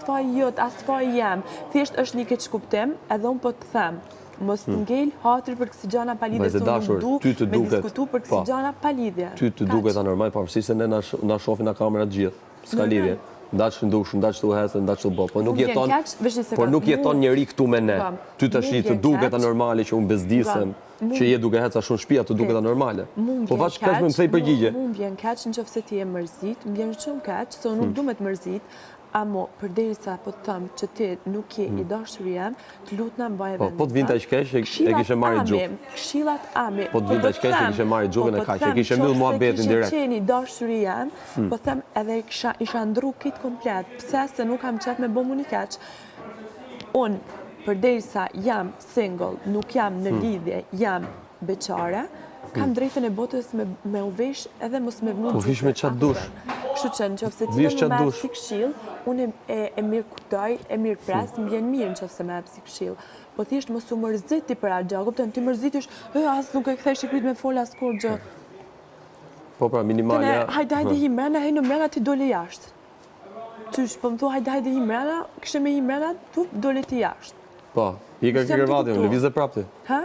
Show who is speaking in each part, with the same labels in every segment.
Speaker 1: faj jot, as faj jem. Thjesht është një keq kuptim, edhe unë po të them. Mos të ngel hatër për kësi gjana pa lidhje, se unë du me diskutu për kësi gjana pa lidhje.
Speaker 2: Ty të duket anormal, pavarësisht se ne na shohin na kamerat gjithë, s'ka lidhje. Ndaç ndush, ndaç tu hesë, ndaç tu bë. Po nuk jeton njeri këtu me ne. Ty tash të duket anormale që unë bezdisem, që je duke heca shumë shtëpia, të duket anormale. Po vaç kaç më thej përgjigje.
Speaker 1: Mund vjen keq nëse ti je mërzit, më vjen shumë keq, se unë nuk du me të mërzit. Amo, përderisa po të thëmë që ti nuk je i dashur jam, të lutna mbaje vendin.
Speaker 2: Po të vinta i shkesh, e kishe marrë gjupë.
Speaker 1: Këshillat ame.
Speaker 2: Po të vinta i shkesh, e kishe marrë gjupën e kaq, e kishe mbyll muhabetin direkt.
Speaker 1: Po të thëmë që kishe qeni dashur jam, po them edhe isha ndru kitë komplet. Pse se nuk kam qef me bomu një keq. Unë, përderisa jam single, nuk jam në lidhje, jam beqare, kam drejtën e botës me uvesh edhe mos me vnu.
Speaker 2: Po vish me qatë dush.
Speaker 1: Kështu që në qofë se ti më me si këshill, unë e mirë kuptoj, e mirë pres, më vjen mirë në qofë se me si këshill. Po thjesht mos u mërziti për atë gjë, kupton, ti mërzitish, as nuk e kthej shikrit me fol as kur gjë.
Speaker 2: Po pra, minimalja...
Speaker 1: Hajde hi mrena, hej në mrena ti dole jashtë. Qysh, po më thu hajde hi mrena, kështë me hi mrena, tu dole ti jashtë.
Speaker 2: Po, i ka kërvatin, lëvizë prapti.
Speaker 1: Ha?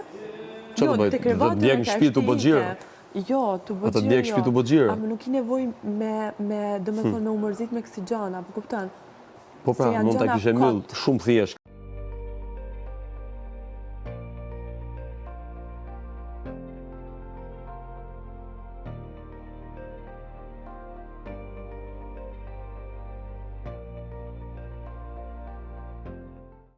Speaker 2: Që të bëjt, dhe të djekë në shpi të bëgjirë?
Speaker 1: Jo, të bëgjirë,
Speaker 2: të djekë shpi të bëgjirë?
Speaker 1: Amë nuk i nevoj me u mërzit me kësi gjana, po kuptan?
Speaker 2: Po pra, mund të kishe myllë shumë thjesht,